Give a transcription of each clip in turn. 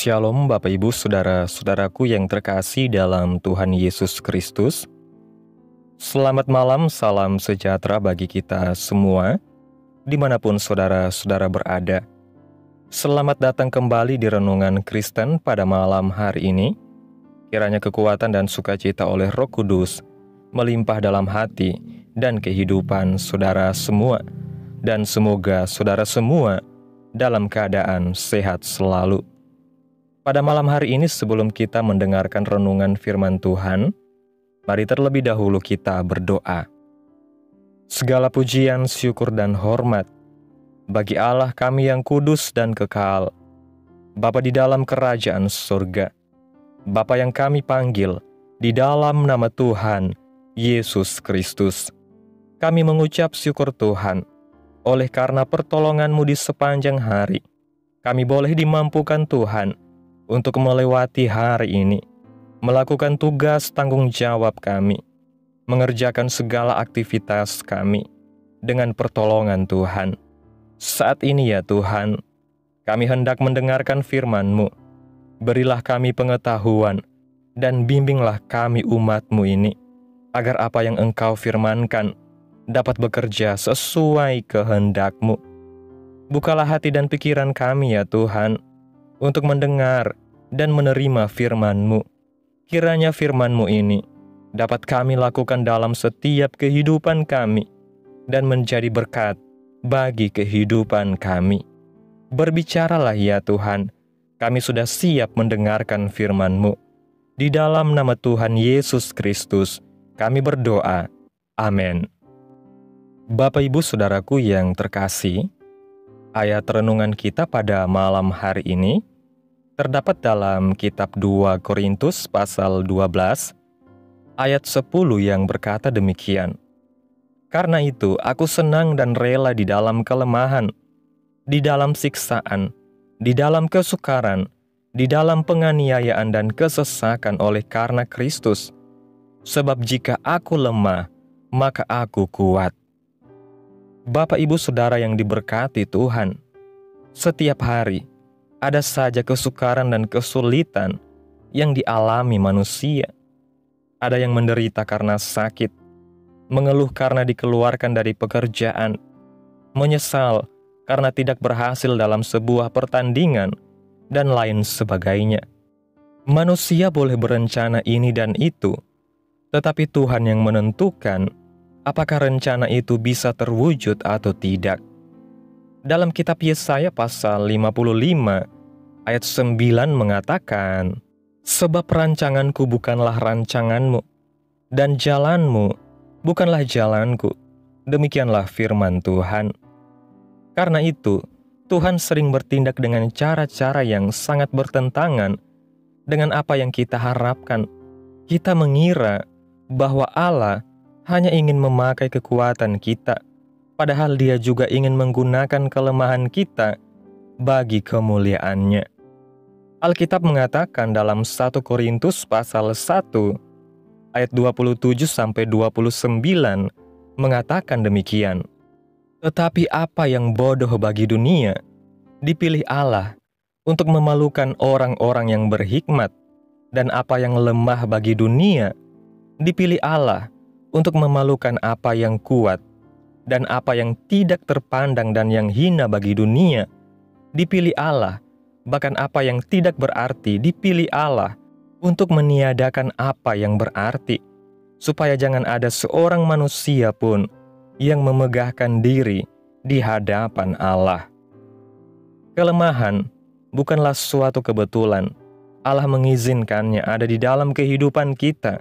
Shalom Bapak Ibu Saudara-saudaraku yang terkasih dalam Tuhan Yesus Kristus. Selamat malam, salam sejahtera bagi kita semua, dimanapun saudara-saudara berada. Selamat datang kembali di Renungan Kristen pada malam hari ini. Kiranya kekuatan dan sukacita oleh Roh Kudus melimpah dalam hati dan kehidupan saudara semua. Dan semoga saudara semua dalam keadaan sehat selalu. Pada malam hari ini sebelum kita mendengarkan renungan firman Tuhan, mari terlebih dahulu kita berdoa. Segala pujian, syukur, dan hormat bagi Allah kami yang kudus dan kekal, Bapa di dalam kerajaan surga, Bapa yang kami panggil di dalam nama Tuhan Yesus Kristus. Kami mengucap syukur Tuhan, oleh karena pertolongan-Mu di sepanjang hari, kami boleh dimampukan Tuhan untuk melewati hari ini, melakukan tugas tanggung jawab kami, mengerjakan segala aktivitas kami dengan pertolongan Tuhan. Saat ini ya Tuhan, kami hendak mendengarkan firman-Mu. Berilah kami pengetahuan dan bimbinglah kami umat-Mu ini, agar apa yang Engkau firmankan dapat bekerja sesuai kehendak-Mu. Bukalah hati dan pikiran kami ya Tuhan, untuk mendengar dan menerima firman-Mu. Kiranya firman-Mu ini dapat kami lakukan dalam setiap kehidupan kami dan menjadi berkat bagi kehidupan kami. Berbicaralah ya Tuhan, kami sudah siap mendengarkan firman-Mu. Di dalam nama Tuhan Yesus Kristus, kami berdoa. Amin. Bapak Ibu Saudaraku yang terkasih, ayat renungan kita pada malam hari ini terdapat dalam kitab 2 Korintus pasal 12, ayat 10 yang berkata demikian. Karena itu, aku senang dan rela di dalam kelemahan, di dalam siksaan, di dalam kesukaran, di dalam penganiayaan dan kesesakan oleh karena Kristus. Sebab jika aku lemah, maka aku kuat. Bapak Ibu Saudara yang diberkati Tuhan, setiap hari ada saja kesukaran dan kesulitan yang dialami manusia. Ada yang menderita karena sakit, mengeluh karena dikeluarkan dari pekerjaan, menyesal karena tidak berhasil dalam sebuah pertandingan, dan lain sebagainya. Manusia boleh berencana ini dan itu, tetapi Tuhan yang menentukan apakah rencana itu bisa terwujud atau tidak. Dalam kitab Yesaya pasal 55 ayat 9 mengatakan, sebab rancanganku bukanlah rancanganmu, dan jalanmu bukanlah jalanku. Demikianlah firman Tuhan. Karena itu, Tuhan sering bertindak dengan cara-cara yang sangat bertentangan dengan apa yang kita harapkan. Kita mengira bahwa Allah hanya ingin memakai kekuatan kita, padahal Dia juga ingin menggunakan kelemahan kita bagi kemuliaan-Nya. Alkitab mengatakan dalam 1 Korintus pasal 1 ayat 27-29 mengatakan demikian. Tetapi apa yang bodoh bagi dunia, dipilih Allah untuk memalukan orang-orang yang berhikmat, dan apa yang lemah bagi dunia, dipilih Allah untuk memalukan apa yang kuat, dan apa yang tidak terpandang dan yang hina bagi dunia, dipilih Allah, bahkan apa yang tidak berarti dipilih Allah untuk meniadakan apa yang berarti, supaya jangan ada seorang manusia pun yang memegahkan diri di hadapan Allah. Kelemahan bukanlah suatu kebetulan. Allah mengizinkannya ada di dalam kehidupan kita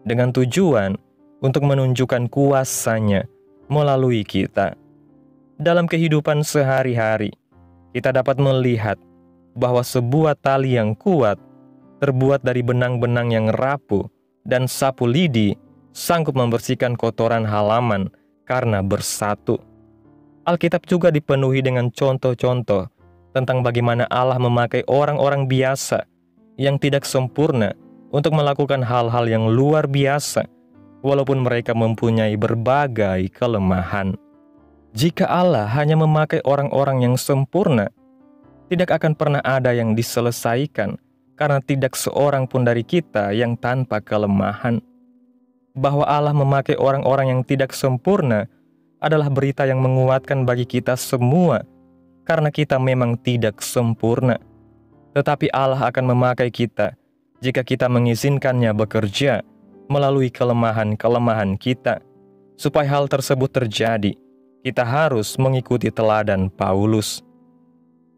dengan tujuan untuk menunjukkan kuasa-Nya melalui kita. Dalam kehidupan sehari-hari, kita dapat melihat bahwa sebuah tali yang kuat terbuat dari benang-benang yang rapuh dan sapu lidi sanggup membersihkan kotoran halaman karena bersatu. Alkitab juga dipenuhi dengan contoh-contoh tentang bagaimana Allah memakai orang-orang biasa yang tidak sempurna untuk melakukan hal-hal yang luar biasa, walaupun mereka mempunyai berbagai kelemahan. Jika Allah hanya memakai orang-orang yang sempurna, tidak akan pernah ada yang diselesaikan, karena tidak seorang pun dari kita yang tanpa kelemahan. Bahwa Allah memakai orang-orang yang tidak sempurna adalah berita yang menguatkan bagi kita semua, karena kita memang tidak sempurna. Tetapi Allah akan memakai kita jika kita mengizinkannya bekerja melalui kelemahan-kelemahan kita. Supaya hal tersebut terjadi, kita harus mengikuti teladan Paulus.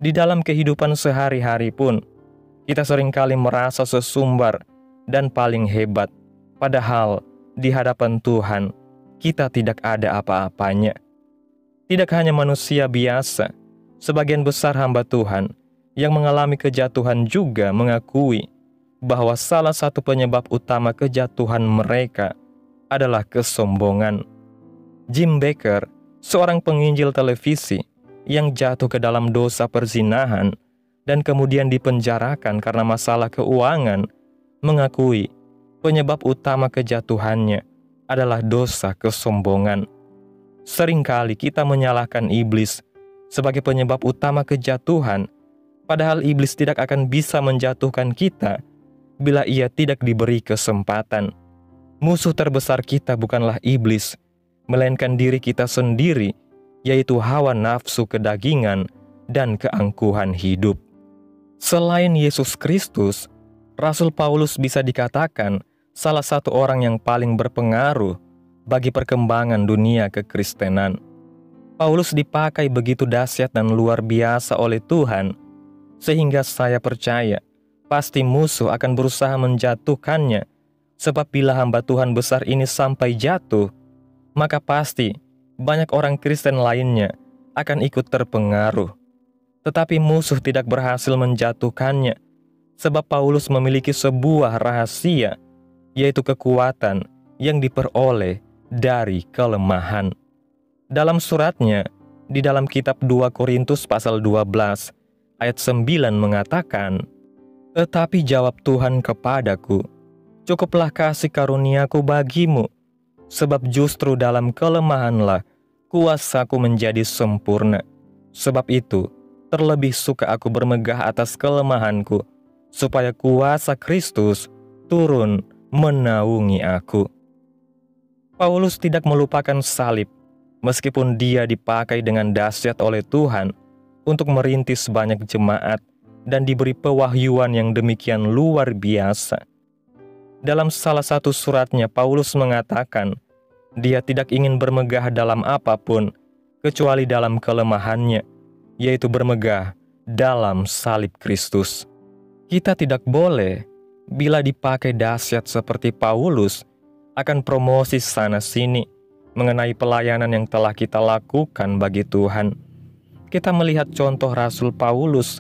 Di dalam kehidupan sehari-hari pun, kita seringkali merasa sesumbar dan paling hebat, padahal di hadapan Tuhan, kita tidak ada apa-apanya. Tidak hanya manusia biasa, sebagian besar hamba Tuhan yang mengalami kejatuhan juga mengakui bahwa salah satu penyebab utama kejatuhan mereka adalah kesombongan. Jim Bakker, seorang penginjil televisi yang jatuh ke dalam dosa perzinahan dan kemudian dipenjarakan karena masalah keuangan, mengakui penyebab utama kejatuhannya adalah dosa kesombongan. Seringkali kita menyalahkan iblis sebagai penyebab utama kejatuhan, padahal iblis tidak akan bisa menjatuhkan kita bila ia tidak diberi kesempatan. Musuh terbesar kita bukanlah iblis, melainkan diri kita sendiri, yaitu hawa nafsu kedagingan dan keangkuhan hidup. Selain Yesus Kristus, Rasul Paulus bisa dikatakan salah satu orang yang paling berpengaruh bagi perkembangan dunia kekristenan. Paulus dipakai begitu dahsyat dan luar biasa oleh Tuhan, sehingga saya percaya pasti musuh akan berusaha menjatuhkannya, sebab bila hamba Tuhan besar ini sampai jatuh, maka pasti banyak orang Kristen lainnya akan ikut terpengaruh. Tetapi musuh tidak berhasil menjatuhkannya, sebab Paulus memiliki sebuah rahasia, yaitu kekuatan yang diperoleh dari kelemahan. Dalam suratnya, di dalam kitab 2 Korintus pasal 12, ayat 9 mengatakan, "Tetapi jawab Tuhan kepadaku, cukuplah kasih karuniaku bagimu, sebab justru dalam kelemahanlah kuasaku menjadi sempurna. Sebab itu, terlebih suka aku bermegah atas kelemahanku, supaya kuasa Kristus turun menaungi aku." Paulus tidak melupakan salib, meskipun dia dipakai dengan dahsyat oleh Tuhan untuk merintis banyak jemaat dan diberi pewahyuan yang demikian luar biasa. Dalam salah satu suratnya, Paulus mengatakan, dia tidak ingin bermegah dalam apapun, kecuali dalam kelemahannya, yaitu bermegah dalam salib Kristus. Kita tidak boleh, bila dipakai dahsyat seperti Paulus, akan promosi sana-sini mengenai pelayanan yang telah kita lakukan bagi Tuhan. Kita melihat contoh Rasul Paulus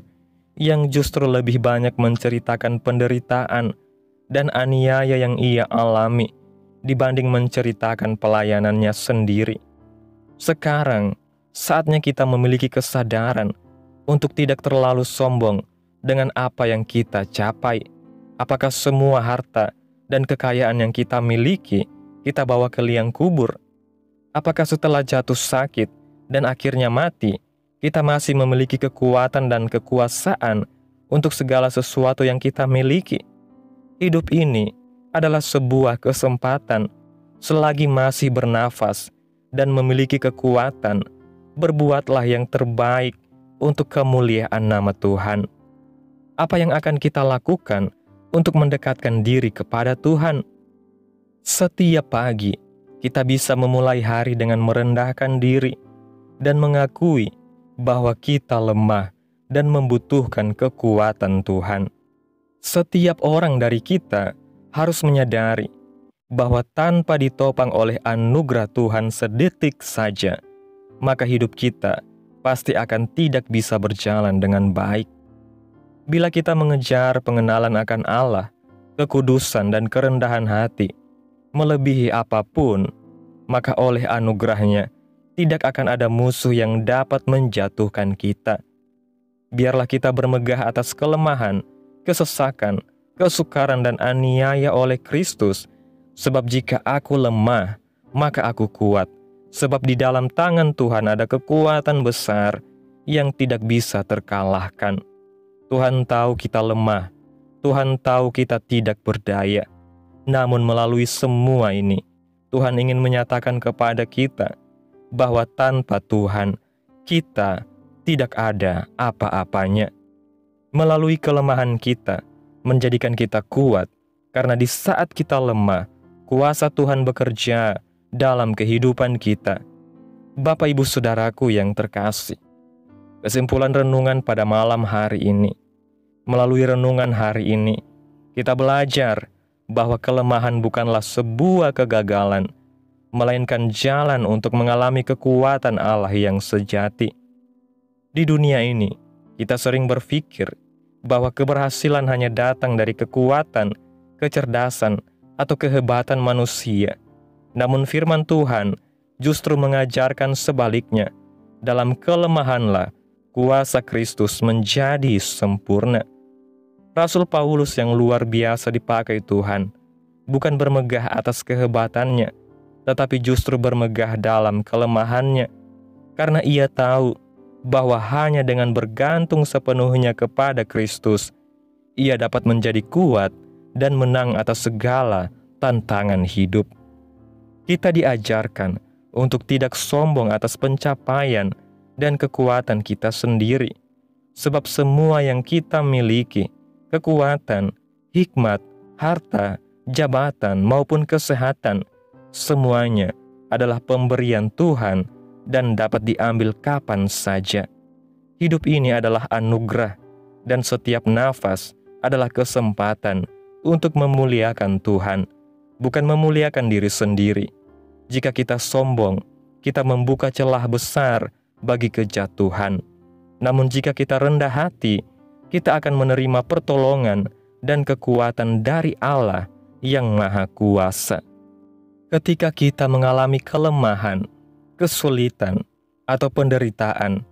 yang justru lebih banyak menceritakan penderitaan dan aniaya yang ia alami dibanding menceritakan pelayanannya sendiri. Sekarang, saatnya kita memiliki kesadaran untuk tidak terlalu sombong dengan apa yang kita capai. Apakah semua harta dan kekayaan yang kita miliki kita bawa ke liang kubur? Apakah setelah jatuh sakit dan akhirnya mati, kita masih memiliki kekuatan dan kekuasaan untuk segala sesuatu yang kita miliki? Hidup ini adalah sebuah kesempatan. Selagi masih bernafas dan memiliki kekuatan, berbuatlah yang terbaik untuk kemuliaan nama Tuhan. Apa yang akan kita lakukan untuk mendekatkan diri kepada Tuhan? Setiap pagi, kita bisa memulai hari dengan merendahkan diri dan mengakui bahwa kita lemah dan membutuhkan kekuatan Tuhan. Setiap orang dari kita harus menyadari bahwa tanpa ditopang oleh anugerah Tuhan sedetik saja, maka hidup kita pasti akan tidak bisa berjalan dengan baik. Bila kita mengejar pengenalan akan Allah, kekudusan dan kerendahan hati, melebihi apapun, maka oleh anugerahnya, tidak akan ada musuh yang dapat menjatuhkan kita. Biarlah kita bermegah atas kelemahan, kesesakan, kesukaran dan aniaya oleh Kristus, sebab jika aku lemah, maka aku kuat, sebab di dalam tangan Tuhan ada kekuatan besar yang tidak bisa terkalahkan. Tuhan tahu kita lemah, Tuhan tahu kita tidak berdaya. Namun melalui semua ini, Tuhan ingin menyatakan kepada kita bahwa tanpa Tuhan, kita tidak ada apa-apanya. Melalui kelemahan kita, menjadikan kita kuat, karena di saat kita lemah, kuasa Tuhan bekerja dalam kehidupan kita. Bapak Ibu Saudaraku yang terkasih, kesimpulan renungan pada malam hari ini. Melalui renungan hari ini, kita belajar bahwa kelemahan bukanlah sebuah kegagalan, melainkan jalan untuk mengalami kekuatan Allah yang sejati. Di dunia ini, kita sering berpikir bahwa keberhasilan hanya datang dari kekuatan, kecerdasan, atau kehebatan manusia. Namun firman Tuhan justru mengajarkan sebaliknya. Dalam kelemahanlah kuasa Kristus menjadi sempurna. Rasul Paulus yang luar biasa dipakai Tuhan, bukan bermegah atas kehebatannya, tetapi justru bermegah dalam kelemahannya. Karena ia tahu bahwa hanya dengan bergantung sepenuhnya kepada Kristus, ia dapat menjadi kuat dan menang atas segala tantangan hidup. Kita diajarkan untuk tidak sombong atas pencapaian dan kekuatan kita sendiri, sebab semua yang kita miliki, kekuatan, hikmat, harta, jabatan, maupun kesehatan, semuanya adalah pemberian Tuhan dan dapat diambil kapan saja. Hidup ini adalah anugerah, dan setiap nafas adalah kesempatan untuk memuliakan Tuhan, bukan memuliakan diri sendiri. Jika kita sombong, kita membuka celah besar bagi kejatuhan. Namun jika kita rendah hati, kita akan menerima pertolongan dan kekuatan dari Allah yang Maha Kuasa. Ketika kita mengalami kelemahan, kesulitan, atau penderitaan,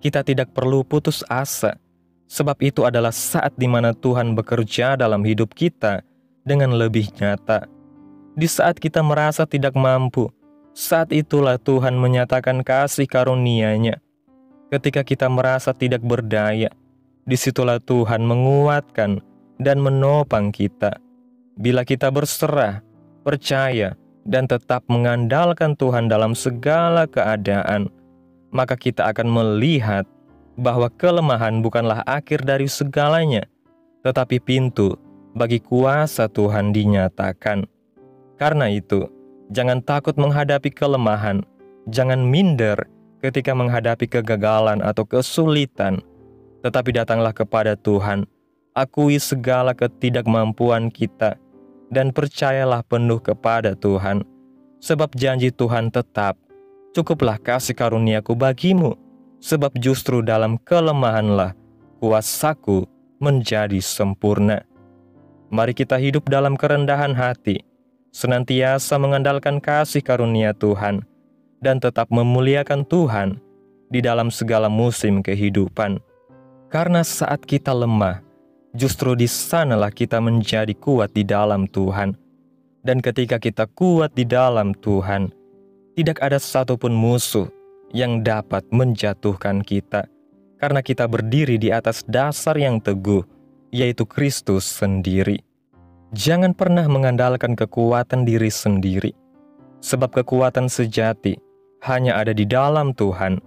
kita tidak perlu putus asa, sebab itu adalah saat di mana Tuhan bekerja dalam hidup kita dengan lebih nyata. Di saat kita merasa tidak mampu, saat itulah Tuhan menyatakan kasih karunia-Nya. Ketika kita merasa tidak berdaya, disitulah Tuhan menguatkan dan menopang kita. Bila kita berserah, percaya, dan tetap mengandalkan Tuhan dalam segala keadaan, maka kita akan melihat bahwa kelemahan bukanlah akhir dari segalanya, tetapi pintu bagi kuasa Tuhan dinyatakan. Karena itu, jangan takut menghadapi kelemahan, jangan minder ketika menghadapi kegagalan atau kesulitan, tetapi datanglah kepada Tuhan, akui segala ketidakmampuan kita, dan percayalah penuh kepada Tuhan, sebab janji Tuhan tetap, cukuplah kasih karuniaku bagimu, sebab justru dalam kelemahanlah kuasaku menjadi sempurna. Mari kita hidup dalam kerendahan hati, senantiasa mengandalkan kasih karunia Tuhan, dan tetap memuliakan Tuhan di dalam segala musim kehidupan. Karena saat kita lemah, justru di sanalah kita menjadi kuat di dalam Tuhan. Dan ketika kita kuat di dalam Tuhan, tidak ada satupun musuh yang dapat menjatuhkan kita, karena kita berdiri di atas dasar yang teguh, yaitu Kristus sendiri. Jangan pernah mengandalkan kekuatan diri sendiri, sebab kekuatan sejati hanya ada di dalam Tuhan,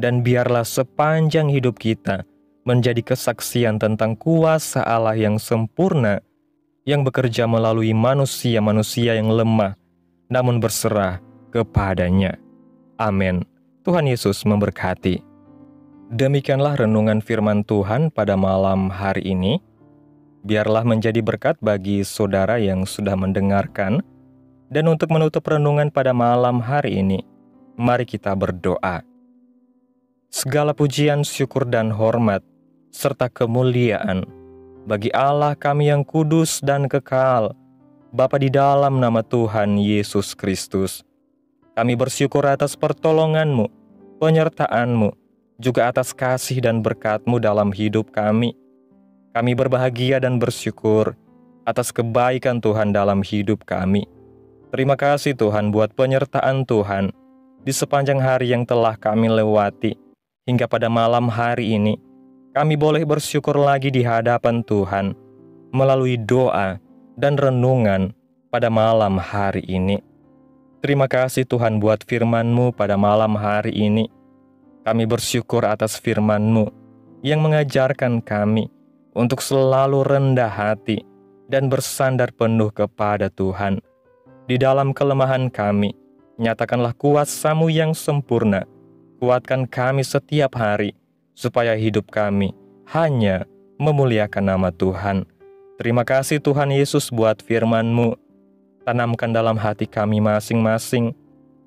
dan biarlah sepanjang hidup kita menjadi kesaksian tentang kuasa Allah yang sempurna, yang bekerja melalui manusia-manusia yang lemah, namun berserah kepadanya. Amin. Tuhan Yesus memberkati. Demikianlah renungan firman Tuhan pada malam hari ini. Biarlah menjadi berkat bagi saudara yang sudah mendengarkan. Dan untuk menutup renungan pada malam hari ini, mari kita berdoa. Segala pujian, syukur, dan hormat, serta kemuliaan bagi Allah kami yang kudus dan kekal, Bapa di dalam nama Tuhan Yesus Kristus. Kami bersyukur atas pertolongan-Mu, penyertaan-Mu, juga atas kasih dan berkat-Mu dalam hidup kami. Kami berbahagia dan bersyukur atas kebaikan Tuhan dalam hidup kami. Terima kasih Tuhan buat penyertaan Tuhan di sepanjang hari yang telah kami lewati. hingga pada malam hari ini kami boleh bersyukur lagi di hadapan Tuhan melalui doa dan renungan pada malam hari ini. Terima kasih Tuhan buat firman-Mu pada malam hari ini. Kami bersyukur atas firman-Mu yang mengajarkan kami untuk selalu rendah hati dan bersandar penuh kepada Tuhan. Di dalam kelemahan kami, nyatakanlah kuasa-Mu yang sempurna. Kuatkan kami setiap hari, supaya hidup kami hanya memuliakan nama Tuhan. Terima kasih Tuhan Yesus buat firman-Mu. Tanamkan dalam hati kami masing-masing,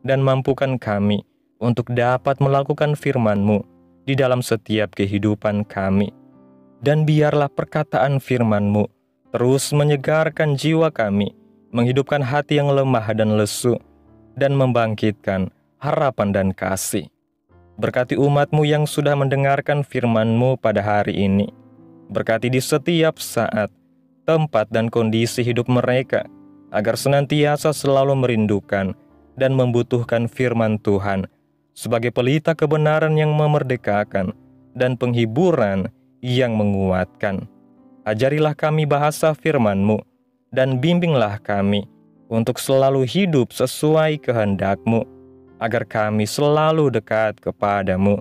dan mampukan kami untuk dapat melakukan firman-Mu di dalam setiap kehidupan kami. Dan biarlah perkataan firman-Mu terus menyegarkan jiwa kami, menghidupkan hati yang lemah dan lesu, dan membangkitkan harapan dan kasih. Berkati umat-Mu yang sudah mendengarkan firman-Mu pada hari ini. Berkati di setiap saat, tempat dan kondisi hidup mereka, agar senantiasa selalu merindukan dan membutuhkan firman Tuhan sebagai pelita kebenaran yang memerdekakan dan penghiburan yang menguatkan. Ajarilah kami bahasa firman-Mu, dan bimbinglah kami untuk selalu hidup sesuai kehendak-Mu, agar kami selalu dekat kepada-Mu.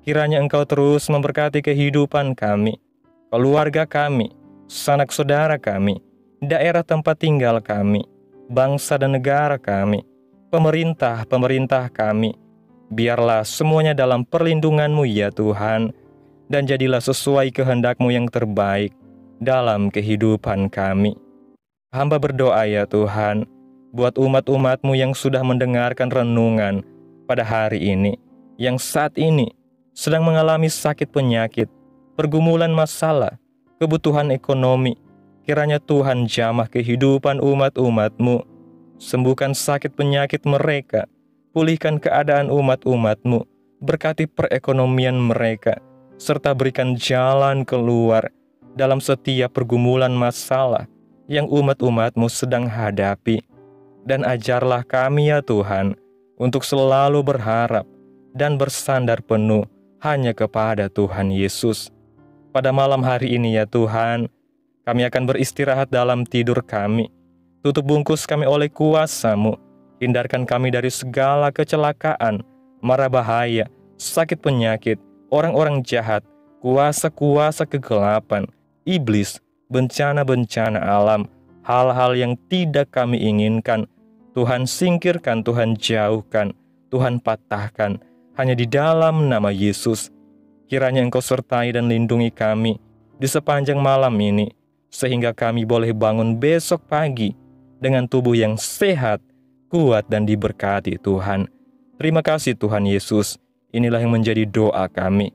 Kiranya Engkau terus memberkati kehidupan kami, keluarga kami, sanak saudara kami, daerah tempat tinggal kami, bangsa dan negara kami, pemerintah kami. Biarlah semuanya dalam perlindungan-Mu ya Tuhan, dan jadilah sesuai kehendak-Mu yang terbaik dalam kehidupan kami. Hamba berdoa ya Tuhan, buat umat-umat-Mu yang sudah mendengarkan renungan pada hari ini, yang saat ini sedang mengalami sakit penyakit, pergumulan masalah, kebutuhan ekonomi. Kiranya Tuhan jamah kehidupan umat-umat-Mu, sembuhkan sakit penyakit mereka, pulihkan keadaan umat-umat-Mu, berkati perekonomian mereka, serta berikan jalan keluar dalam setiap pergumulan masalah yang umat-umat-Mu sedang hadapi. Dan ajarlah kami ya Tuhan, untuk selalu berharap dan bersandar penuh hanya kepada Tuhan Yesus. Pada malam hari ini ya Tuhan, kami akan beristirahat dalam tidur kami. Tutup bungkus kami oleh kuasa-Mu. Hindarkan kami dari segala kecelakaan, mara bahaya, sakit penyakit, orang-orang jahat, kuasa-kuasa kegelapan, iblis, bencana-bencana alam, hal-hal yang tidak kami inginkan. Tuhan singkirkan, Tuhan jauhkan, Tuhan patahkan, hanya di dalam nama Yesus. Kiranya Engkau sertai dan lindungi kami di sepanjang malam ini, sehingga kami boleh bangun besok pagi dengan tubuh yang sehat, kuat, dan diberkati Tuhan. Terima kasih Tuhan Yesus. Inilah yang menjadi doa kami.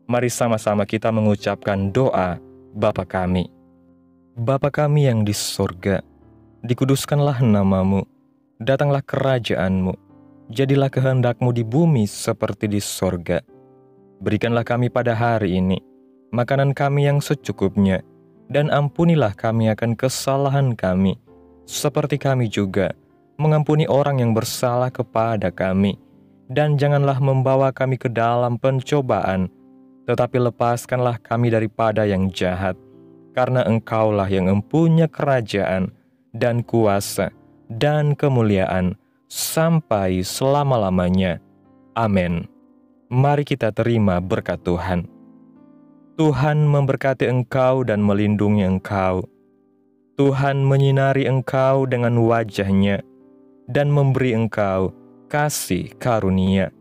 Mari sama-sama kita mengucapkan doa Bapa kami. Bapa kami yang di sorga, dikuduskanlah nama-Mu, datanglah kerajaan-Mu, jadilah kehendak-Mu di bumi seperti di sorga. Berikanlah kami pada hari ini makanan kami yang secukupnya, dan ampunilah kami akan kesalahan kami, seperti kami juga mengampuni orang yang bersalah kepada kami. Dan janganlah membawa kami ke dalam pencobaan, tetapi lepaskanlah kami daripada yang jahat. Karena Engkaulah yang mempunyai kerajaan dan kuasa dan kemuliaan sampai selama-lamanya. Amin. Mari kita terima berkat Tuhan. Tuhan memberkati engkau dan melindungi engkau. Tuhan menyinari engkau dengan wajah-Nya dan memberi engkau kasih karunia.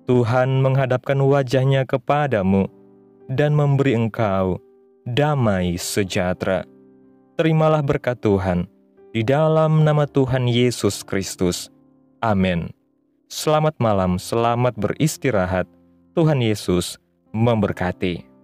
Tuhan menghadapkan wajah-Nya kepadamu dan memberi engkau damai sejahtera. Terimalah berkat Tuhan di dalam nama Tuhan Yesus Kristus. Amin. Selamat malam, selamat beristirahat. Tuhan Yesus memberkati.